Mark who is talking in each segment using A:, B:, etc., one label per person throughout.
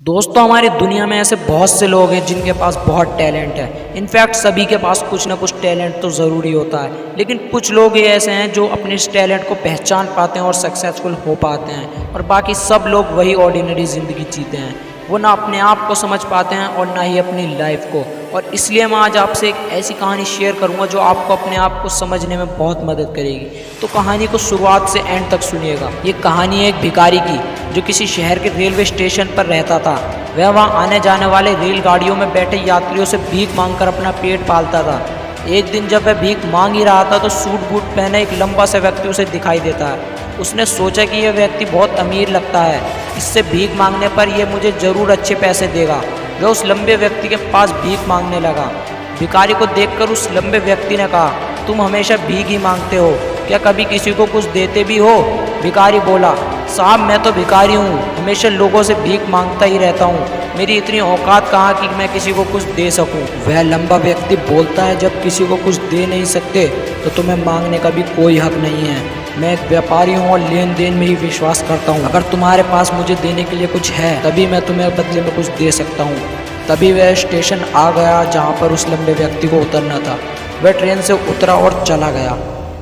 A: दोस्तों, हमारी दुनिया में ऐसे बहुत से लोग हैं जिनके पास बहुत टैलेंट है। इनफैक्ट सभी के पास कुछ ना कुछ टैलेंट तो ज़रूरी होता है, लेकिन कुछ लोग ही ऐसे हैं जो अपने इस टैलेंट को पहचान पाते हैं और सक्सेसफुल हो पाते हैं, और बाकी सब लोग वही ऑर्डिनरी ज़िंदगी जीते हैं। वो ना अपने आप को समझ पाते हैं और ना ही अपनी लाइफ को। और इसलिए मैं आज आपसे एक ऐसी कहानी शेयर करूंगा जो आपको अपने आप को समझने में बहुत मदद करेगी। तो कहानी को शुरुआत से एंड तक सुनिएगा। ये कहानी है एक भिखारी की जो किसी शहर के रेलवे स्टेशन पर रहता था। वह वहाँ आने जाने वाले रेलगाड़ियों में बैठे यात्रियों से भीख मांगकर अपना पेट पालता था। एक दिन जब वह भीख मांग ही रहा था तो सूट बूट पहने एक लंबा सा व्यक्ति उसे दिखाई देता है। उसने सोचा कि यह व्यक्ति बहुत अमीर लगता है, इससे भीख मांगने पर यह मुझे ज़रूर अच्छे पैसे देगा। वह उस लंबे व्यक्ति के पास भीख मांगने लगा। भिखारी को देखकर उस लंबे व्यक्ति ने कहा, तुम हमेशा भीख ही मांगते हो, क्या कभी किसी को कुछ देते भी हो? भिखारी बोला, साहब मैं तो भिखारी हूँ, हमेशा लोगों से भीख मांगता ही रहता हूँ। मेरी इतनी औकात कहाँ कि मैं किसी को कुछ दे सकूँ। वह लंबा व्यक्ति बोलता है, जब किसी को कुछ दे नहीं सकते तो तुम्हें मांगने का भी कोई हक नहीं है। मैं एक व्यापारी हूँ और लेन देन में ही विश्वास करता हूँ। अगर तुम्हारे पास मुझे देने के लिए कुछ है तभी मैं तुम्हें बदले में कुछ दे सकता हूँ। तभी वह स्टेशन आ गया जहाँ पर उस लंबे व्यक्ति को उतरना था। वह ट्रेन से उतरा और चला गया।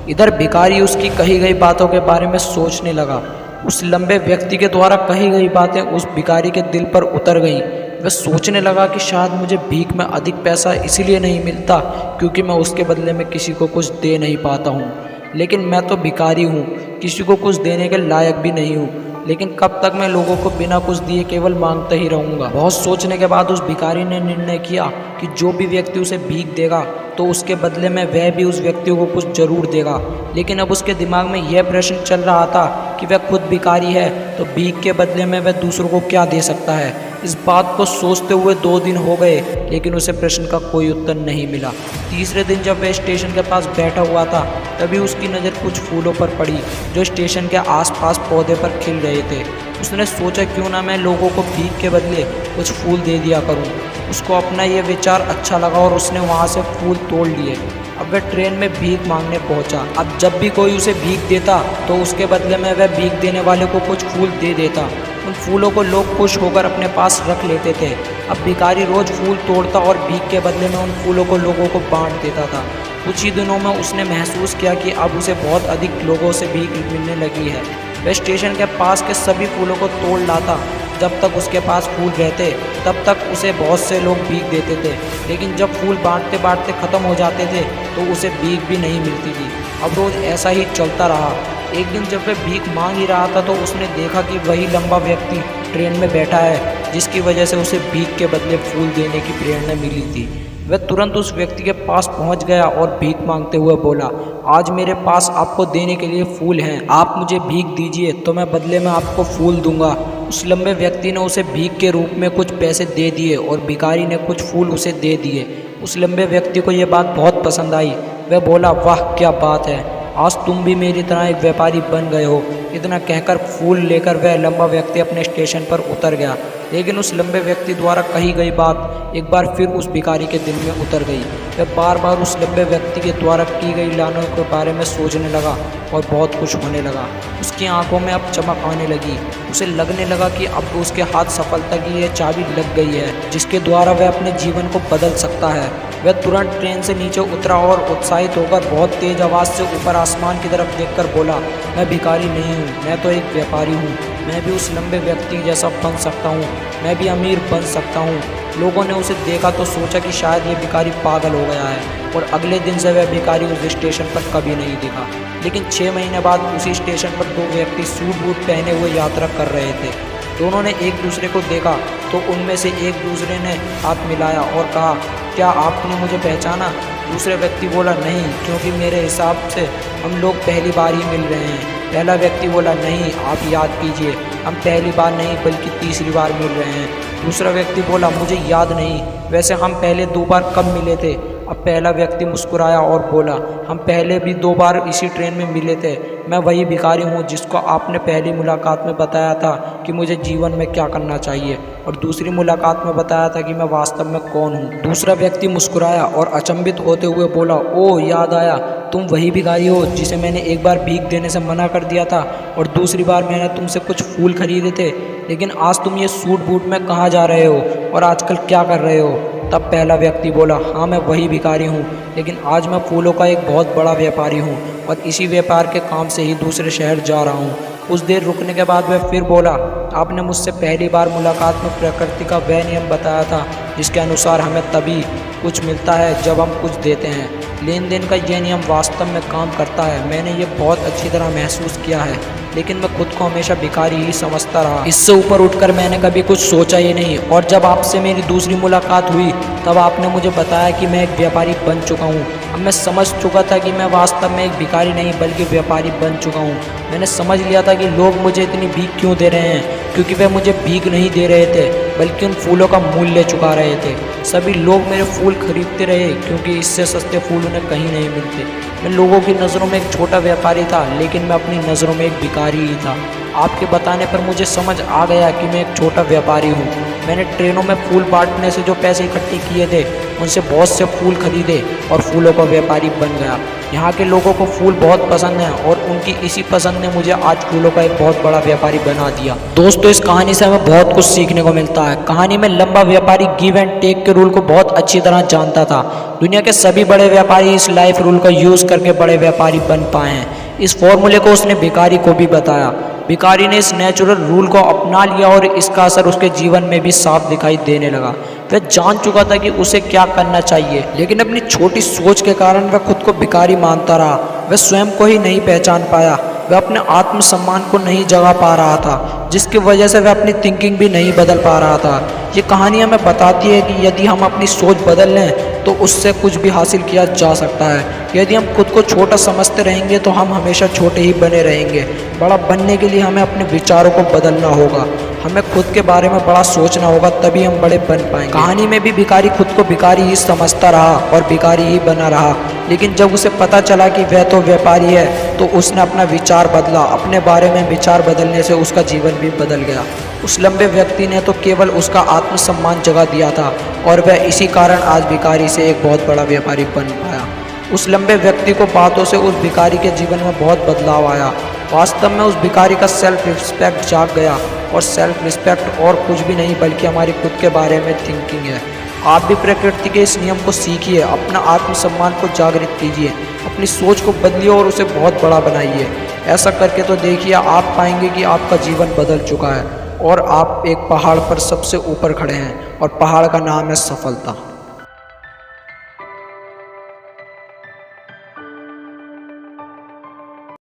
A: इधर भिखारी उसकी कही गई बातों के बारे में सोचने लगा। उस लंबे व्यक्ति के द्वारा कही गई बातें उस भिखारी के दिल पर उतर गईं। वह सोचने लगा कि शायद मुझे भीख में अधिक पैसा इसलिए नहीं मिलता क्योंकि मैं उसके बदले में किसी को कुछ दे नहीं पाता हूँ। लेकिन मैं तो भिखारी हूँ, किसी को कुछ देने के लायक भी नहीं हूँ। लेकिन कब तक मैं लोगों को बिना कुछ दिए केवल मांगता ही रहूँगा। बहुत सोचने के बाद उस भिखारी ने निर्णय किया कि जो भी व्यक्ति उसे भीख देगा तो उसके बदले में वह भी उस व्यक्ति को कुछ जरूर देगा। लेकिन अब उसके दिमाग में यह प्रश्न चल रहा था कि वह खुद भिखारी है तो भीख के बदले में वह दूसरों को क्या दे सकता है। इस बात को सोचते हुए 2 दिन हो गए, लेकिन उसे प्रश्न का कोई उत्तर नहीं मिला। तीसरे दिन जब वह स्टेशन के पास बैठा हुआ था तभी उसकी नज़र कुछ फूलों पर पड़ी जो स्टेशन के आसपास पौधे पर खिल रहे थे। उसने सोचा, क्यों ना मैं लोगों को भीख के बदले कुछ फूल दे दिया करूं। उसको अपना यह विचार अच्छा लगा और उसने वहां से फूल तोड़ लिए। अब वह ट्रेन में भीख मांगने पहुंचा। अब जब भी कोई उसे भीख देता तो उसके बदले में वह भीख देने वाले को कुछ फूल दे देता। उन फूलों को लोग खुश होकर अपने पास रख लेते थे। अब भिखारी रोज फूल तोड़ता और भीख के बदले में उन फूलों को लोगों को बांट देता था। कुछ ही दिनों में उसने महसूस किया कि अब उसे बहुत अधिक लोगों से भीख मिलने लगी है। वह स्टेशन के पास के सभी फूलों को तोड़ लाता। जब तक उसके पास फूल रहते तब तक उसे बहुत से लोग भीख देते थे, लेकिन जब फूल बांटते बांटते ख़त्म हो जाते थे तो उसे भीख भी नहीं मिलती थी। अब रोज़ ऐसा ही चलता रहा। एक दिन जब वह भीख मांग ही रहा था तो उसने देखा कि वही लंबा व्यक्ति ट्रेन में बैठा है जिसकी वजह से उसे भीख के बदले फूल देने की प्रेरणा मिली थी। वह तुरंत उस व्यक्ति के पास पहुंच गया और भीख मांगते हुए बोला, आज मेरे पास आपको देने के लिए फूल हैं, आप मुझे भीख दीजिए तो मैं बदले में आपको फूल दूंगा। उस लंबे व्यक्ति ने उसे भीख के रूप में कुछ पैसे दे दिए और भिखारी ने कुछ फूल उसे दे दिए। उस लंबे व्यक्ति को यह बात बहुत पसंद आई। वह बोला, वाह क्या बात है, आज तुम भी मेरी तरह एक व्यापारी बन गए हो। इतना कहकर फूल लेकर वह लंबा व्यक्ति अपने स्टेशन पर उतर गया। लेकिन उस लंबे व्यक्ति द्वारा कही गई बात एक बार फिर उस भिखारी के दिल में उतर गई। वह बार बार उस लंबे व्यक्ति के द्वारा की गई लानों के बारे में सोचने लगा और बहुत खुश होने लगा। उसकी आंखों में अब चमक आने लगी। उसे लगने लगा कि अब उसके हाथ सफलता की यह चाबी लग गई है जिसके द्वारा वह अपने जीवन को बदल सकता है। वह तुरंत ट्रेन से नीचे उतरा और उत्साहित होकर बहुत तेज आवाज़ से ऊपर आसमान की तरफ देखकर बोला, मैं भिखारी नहीं हूँ, मैं तो एक व्यापारी हूँ। मैं भी उस लंबे व्यक्ति जैसा बन सकता हूँ, मैं भी अमीर बन सकता हूँ। लोगों ने उसे देखा तो सोचा कि शायद ये भिखारी पागल हो गया है, और अगले दिन से वह भिखारी उस स्टेशन पर कभी नहीं दिखा। लेकिन 6 महीने बाद उसी स्टेशन पर 2 व्यक्ति सूट बूट पहने हुए यात्रा कर रहे थे। दोनों ने एक दूसरे को देखा तो उनमें से एक दूसरे ने हाथ मिलाया और कहा, क्या आपने मुझे पहचाना? दूसरे व्यक्ति बोला, नहीं, क्योंकि मेरे हिसाब से हम लोग पहली बार ही मिल रहे हैं। पहला व्यक्ति बोला, नहीं, आप याद कीजिए, हम पहली बार नहीं बल्कि तीसरी बार मिल रहे हैं। दूसरा व्यक्ति बोला, मुझे याद नहीं, वैसे हम पहले 2 बार कब मिले थे? अब पहला व्यक्ति मुस्कुराया और बोला, हम पहले भी 2 बार इसी ट्रेन में मिले थे। मैं वही भिखारी हूँ जिसको आपने पहली मुलाकात में बताया था कि मुझे जीवन में क्या करना चाहिए और दूसरी मुलाकात में बताया था कि मैं वास्तव में कौन हूँ। दूसरा व्यक्ति मुस्कुराया और अचंभित होते हुए बोला, ओह याद आया, तुम वही भिखारी हो जिसे मैंने एक बार भीख देने से मना कर दिया था और दूसरी बार मैंने तुमसे कुछ फूल खरीदे थे, लेकिन आज तुम ये सूट बूट में कहाँ जा रहे हो और आजकल क्या कर रहे हो? तब पहला व्यक्ति बोला, हाँ मैं वही भिखारी हूँ, लेकिन आज मैं फूलों का एक बहुत बड़ा व्यापारी हूँ और इसी व्यापार के काम से ही दूसरे शहर जा रहा हूँ। कुछ देर रुकने के बाद वह फिर बोला, आपने मुझसे पहली बार मुलाकात में प्रकृति का वह नियम बताया था जिसके अनुसार हमें तभी कुछ मिलता है जब हम कुछ देते हैं। लेन देन का यह नियम वास्तव में काम करता है। मैंने ये बहुत अच्छी तरह महसूस किया है, लेकिन मैं खुद को हमेशा भिखारी ही समझता रहा। इससे ऊपर उठकर मैंने कभी कुछ सोचा ही नहीं और जब आपसे मेरी दूसरी मुलाकात हुई तब आपने मुझे बताया कि मैं एक व्यापारी बन चुका हूँ। अब मैं समझ चुका था कि मैं वास्तव में एक भिखारी नहीं बल्कि व्यापारी बन चुका हूँ। मैंने समझ लिया था कि लोग मुझे इतनी भीख क्यों दे रहे हैं, क्योंकि वे मुझे भीख नहीं दे रहे थे बल्कि उन फूलों का मूल्य चुका रहे थे। सभी लोग मेरे फूल खरीदते रहे क्योंकि इससे सस्ते फूल उन्हें कहीं नहीं मिलते। मैं लोगों की नज़रों में एक छोटा व्यापारी था, लेकिन मैं अपनी नज़रों में एक भिखारी ही था। आपके बताने पर मुझे समझ आ गया कि मैं एक छोटा व्यापारी हूँ। मैंने ट्रेनों में फूल बांटने से जो पैसे इकट्ठे किए थे उनसे बहुत से फूल खरीदे और फूलों का व्यापारी बन गया। यहाँ के लोगों को फूल बहुत पसंद हैं और उनकी इसी पसंद ने मुझे आज फूलों का एक बहुत बड़ा व्यापारी बना दिया। दोस्तों, इस कहानी से हमें बहुत कुछ सीखने को मिलता है। कहानी में लंबा व्यापारी गिव एंड टेक के रूल को बहुत अच्छी तरह जानता था। दुनिया के सभी बड़े व्यापारी इस लाइफ रूल का यूज़ करके बड़े व्यापारी बन पाए हैं। इस फॉर्मूले को उसने भिखारी को भी बताया। भिखारी ने इस नेचुरल रूल को अपना लिया और इसका असर उसके जीवन में भी साफ दिखाई देने लगा। वह जान चुका था कि उसे क्या करना चाहिए, लेकिन अपनी छोटी सोच के कारण वह खुद को भिखारी मानता रहा। वह स्वयं को ही नहीं पहचान पाया। वह अपने आत्मसम्मान को नहीं जगा पा रहा था, जिसकी वजह से वह अपनी थिंकिंग भी नहीं बदल पा रहा था। ये कहानी हमें बताती है कि यदि हम अपनी सोच बदल लें तो उससे कुछ भी हासिल किया जा सकता है। यदि हम खुद को छोटा समझते रहेंगे तो हम हमेशा छोटे ही बने रहेंगे। बड़ा बनने के लिए हमें अपने विचारों को बदलना होगा। हमें खुद के बारे में बड़ा सोचना होगा, तभी हम बड़े बन पाएंगे। कहानी में भी भिखारी खुद को भिखारी ही समझता रहा और भिखारी ही बना रहा, लेकिन जब उसे पता चला कि वह तो व्यापारी है तो उसने अपना विचार बदला। अपने बारे में विचार बदलने से उसका जीवन भी बदल गया। उस लंबे व्यक्ति ने तो केवल उसका आत्मसम्मान जगा दिया था और वह इसी कारण आज भिखारी से एक बहुत बड़ा व्यापारी बन पाया। उस लंबे व्यक्ति को बातों से उस भिखारी के जीवन में बहुत बदलाव आया। वास्तव में उस भिखारी का सेल्फ रिस्पेक्ट जाग गया और सेल्फ रिस्पेक्ट और कुछ भी नहीं बल्कि हमारी खुद के बारे में थिंकिंग है। आप भी प्रकृति के इस नियम को सीखिए, अपना आत्मसम्मान को जागृत कीजिए, अपनी सोच को बदलिए और उसे बहुत बड़ा बनाइए। ऐसा करके तो देखिए, आप पाएंगे कि आपका जीवन बदल चुका है और आप एक पहाड़ पर सबसे ऊपर खड़े हैं और पहाड़ का नाम है सफलता।